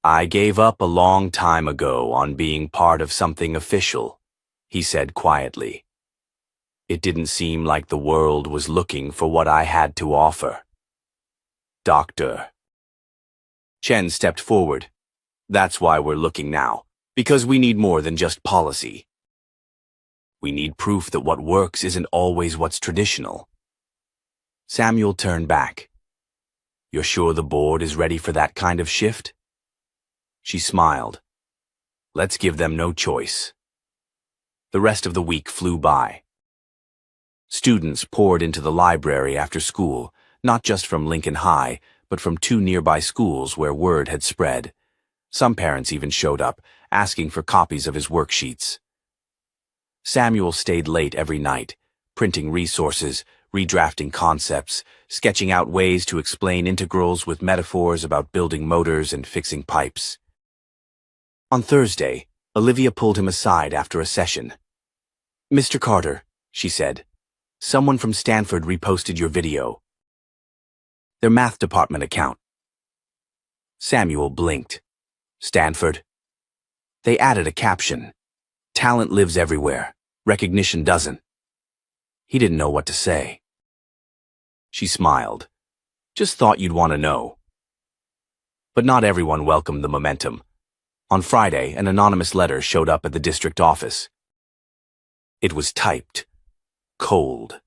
I gave up a long time ago on being part of something official, he said quietly. It didn't seem like the world was looking for what I had to offer. Doctor. Chen stepped forward. That's why we're looking now, because we need more than just policy. We need proof that what works isn't always what's traditional. Samuel turned back. You're sure the board is ready for that kind of shift? She smiled. Let's give them no choice. The rest of the week flew by. Students poured into the library after school, not just from Lincoln High, but from 2 nearby schools where word had spread. Some parents even showed up, asking for copies of his worksheets. Samuel stayed late every night, printing resources, redrafting concepts, sketching out ways to explain integrals with metaphors about building motors and fixing pipes. On Thursday, Olivia pulled him aside after a session. "Mr. Carter," she said, "someone from Stanford reposted your video. Their math department account." Samuel blinked. Stanford? They added a caption. Talent lives everywhere. Recognition doesn't. He didn't know what to say. She smiled. Just thought you'd want to know. But not everyone welcomed the momentum. On Friday, an anonymous letter showed up at the district office. It was typed. Cold.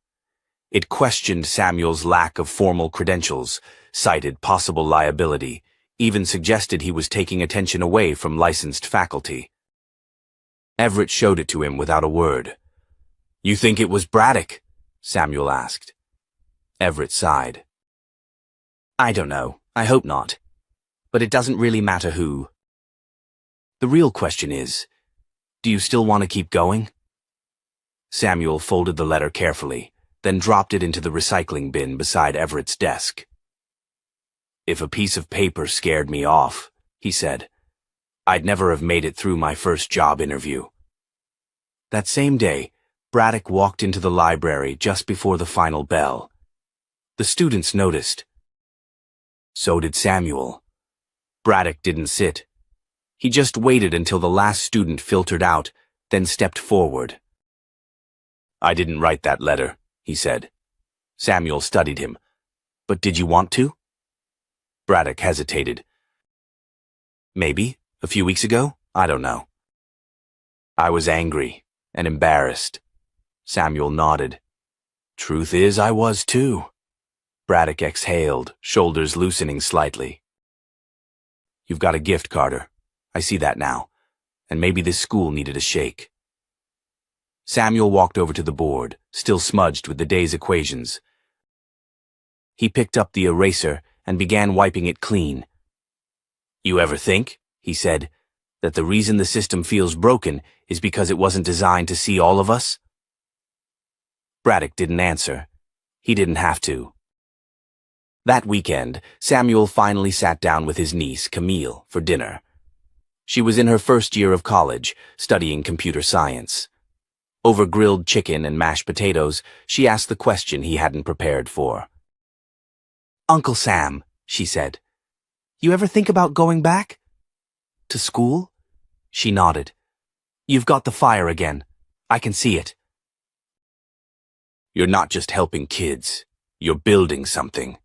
It questioned Samuel's lack of formal credentials, cited possible liability, even suggested he was taking attention away from licensed faculty. Everett showed it to him without a word. "You think it was Braddock?" Samuel asked. Everett sighed. "I don't know. I hope not. But it doesn't really matter who. The real question is, do you still want to keep going?" Samuel folded the letter carefully, then dropped it into the recycling bin beside Everett's desk. "If a piece of paper scared me off," he said, "I'd never have made it through my first job interview." That same day, Braddock walked into the library just before the final bell. The students noticed. So did Samuel. Braddock didn't sit. He just waited until the last student filtered out, then stepped forward. "I didn't write that letter," he said. Samuel studied him. "But did you want to?" Braddock hesitated. "Maybe, a few weeks ago? I don't know." "I was angry and embarrassed." Samuel nodded. "Truth is, I was too." Braddock exhaled, shoulders loosening slightly. "You've got a gift, Carter. I see that now. And maybe this school needed a shake." Samuel walked over to the board, still smudged with the day's equations. He picked up the eraser and began wiping it clean. "You ever think," he said, "that the reason the system feels broken is because it wasn't designed to see all of us?" Braddock didn't answer. He didn't have to. That weekend, Samuel finally sat down with his niece, Camille, for dinner. She was in her first year of college, studying computer science. Over grilled chicken and mashed potatoes, she asked the question he hadn't prepared for. "Uncle Sam," she said, "you ever think about going back?" "To school?" She nodded. "You've got the fire again. I can see it." "You're not just helping kids. You're building something."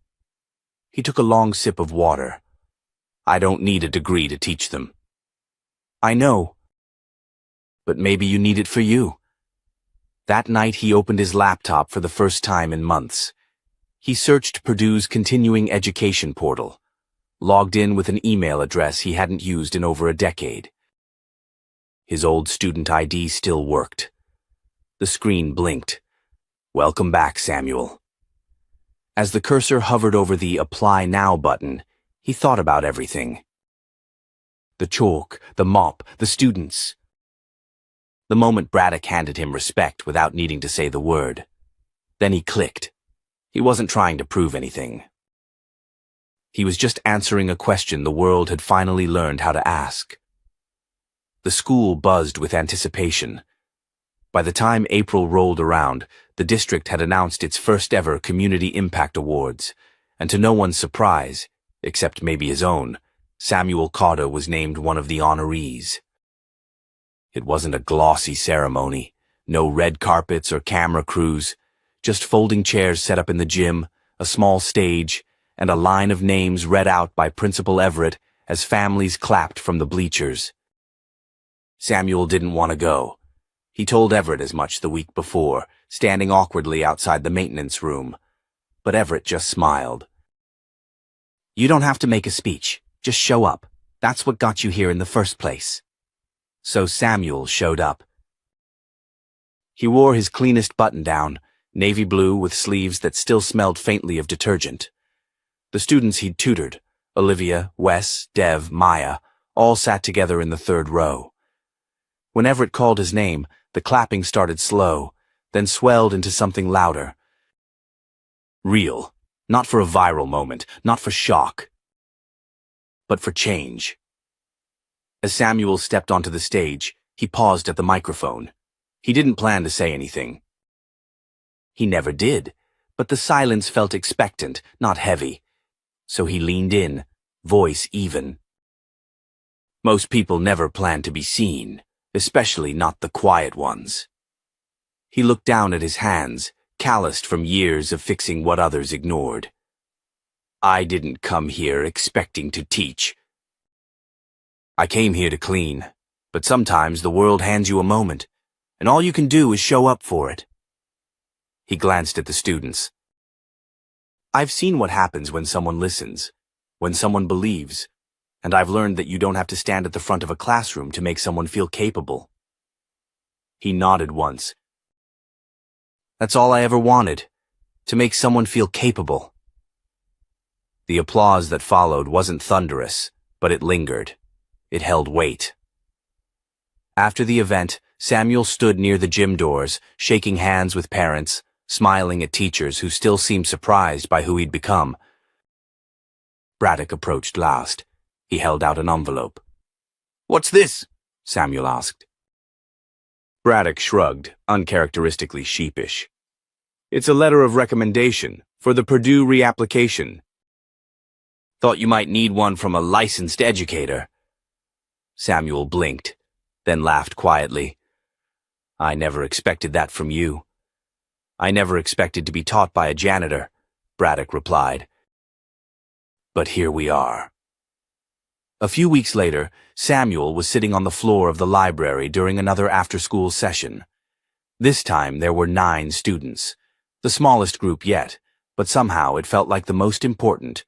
He took a long sip of water. "I don't need a degree to teach them." "I know. But maybe you need it for you." That night he opened his laptop for the first time in months. He searched Purdue's continuing education portal, logged in with an email address he hadn't used in over a decade. His old student ID still worked. The screen blinked. "Welcome back, Samuel." As the cursor hovered over the Apply Now button, he thought about everything. The chalk, the mop, the students. The moment Braddock handed him respect without needing to say the word. Then he clicked. He wasn't trying to prove anything. He was just answering a question the world had finally learned how to ask. The school buzzed with anticipation. By the time April rolled around, the district had announced its first-ever Community Impact Awards, and to no one's surprise, except maybe his own, Samuel Carter was named one of the honorees. It wasn't a glossy ceremony, no red carpets or camera crews, just folding chairs set up in the gym, a small stage, and a line of names read out by Principal Everett as families clapped from the bleachers. Samuel didn't want to go. He told Everett as much the week before, standing awkwardly outside the maintenance room. But Everett just smiled. You don't have to make a speech. Just show up. That's what got you here in the first place. So Samuel showed up. He wore his cleanest button-down, navy blue with sleeves that still smelled faintly of detergent. The students he'd tutored, Olivia, Wes, Dev, Maya, all sat together in the third row. When Everett called his name, the clapping started slow, then swelled into something louder. Real. Not for a viral moment, not for shock, but for change. As Samuel stepped onto the stage, he paused at the microphone. He didn't plan to say anything. He never did, but the silence felt expectant, not heavy. So he leaned in, voice even. Most people never plan to be seen, especially not the quiet ones. He looked down at his hands, calloused from years of fixing what others ignored. I didn't come here expecting to teach. I came here to clean, but sometimes the world hands you a moment, and all you can do is show up for it. He glanced at the students. I've seen what happens when someone listens, when someone believes, and I've learned that you don't have to stand at the front of a classroom to make someone feel capable. He nodded once. That's all I ever wanted, to make someone feel capable. The applause that followed wasn't thunderous, but it lingered. It held weight. After the event, Samuel stood near the gym doors, shaking hands with parents, smiling at teachers who still seemed surprised by who he'd become. Braddock approached last. He held out an envelope. "What's this?" Samuel asked. Braddock shrugged, uncharacteristically sheepish. "It's a letter of recommendation for the Purdue reapplication. Thought you might need one from a licensed educator." Samuel blinked, then laughed quietly. "I never expected that from you." "I never expected to be taught by a janitor," Braddock replied. "But here we are." A few weeks later, Samuel was sitting on the floor of the library during another after-school session. This time there were 9 students, the smallest group yet, but somehow it felt like the most important.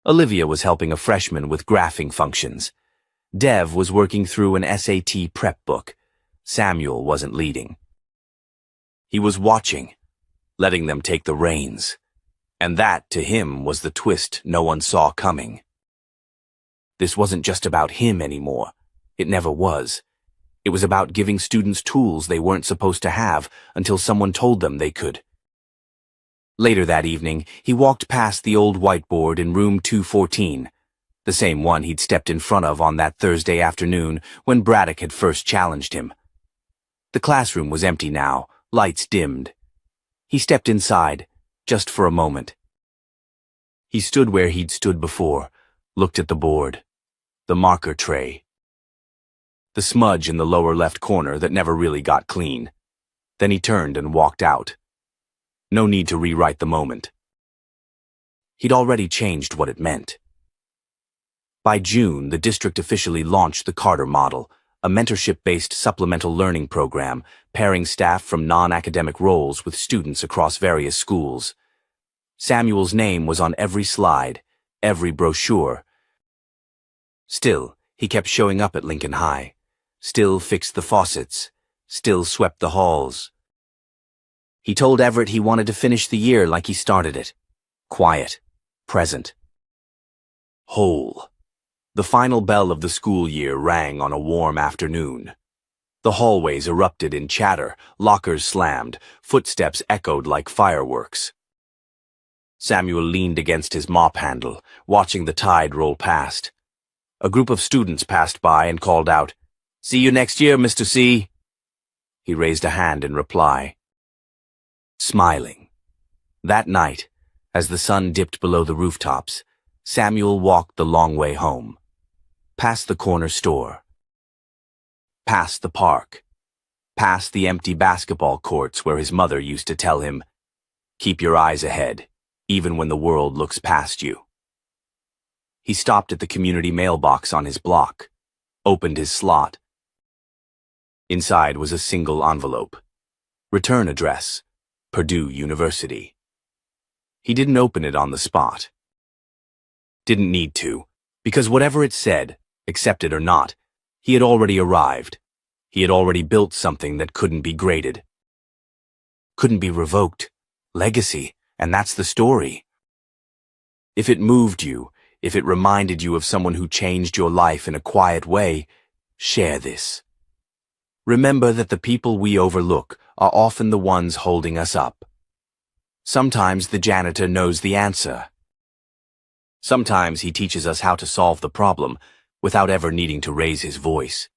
Olivia was helping a freshman with graphing functions. Dev was working through an SAT prep book. Samuel wasn't leading. He was watching, letting them take the reins. And that, to him, was the twist no one saw coming. This wasn't just about him anymore. It never was. It was about giving students tools they weren't supposed to have until someone told them they could. Later that evening, he walked past the old whiteboard in room 214, the same one he'd stepped in front of on that Thursday afternoon when Braddock had first challenged him. The classroom was empty now, lights dimmed. He stepped inside, just for a moment. He stood where he'd stood before, looked at the board, the marker tray, the smudge in the lower left corner that never really got clean. Then he turned and walked out. No need to rewrite the moment. He'd already changed what it meant. By June, the district officially launched the Carter Model, a mentorship-based supplemental learning program pairing staff from non-academic roles with students across various schools. Samuel's name was on every slide, every brochure. Still, he kept showing up at Lincoln High. Still fixed the faucets. Still swept the halls. He told Everett he wanted to finish the year like he started it. Quiet. Present. Whole. The final bell of the school year rang on a warm afternoon. The hallways erupted in chatter, lockers slammed, footsteps echoed like fireworks. Samuel leaned against his mop handle, watching the tide roll past. A group of students passed by and called out, "See you next year, Mr. C." He raised a hand in reply. Smiling. That night, as the sun dipped below the rooftops, Samuel walked the long way home. Past the corner store. Past the park. Past the empty basketball courts where his mother used to tell him, "Keep your eyes ahead, even when the world looks past you." He stopped at the community mailbox on his block, opened his slot. Inside was a single envelope. Return address, Purdue University. He didn't open it on the spot. Didn't need to, because whatever it said, accepted or not, he had already arrived. He had already built something that couldn't be graded. Couldn't be revoked. Legacy, and that's the story. If it moved you, if it reminded you of someone who changed your life in a quiet way, share this. Remember that the people we overlook are often the ones holding us up. Sometimes the janitor knows the answer. Sometimes he teaches us how to solve the problem without ever needing to raise his voice.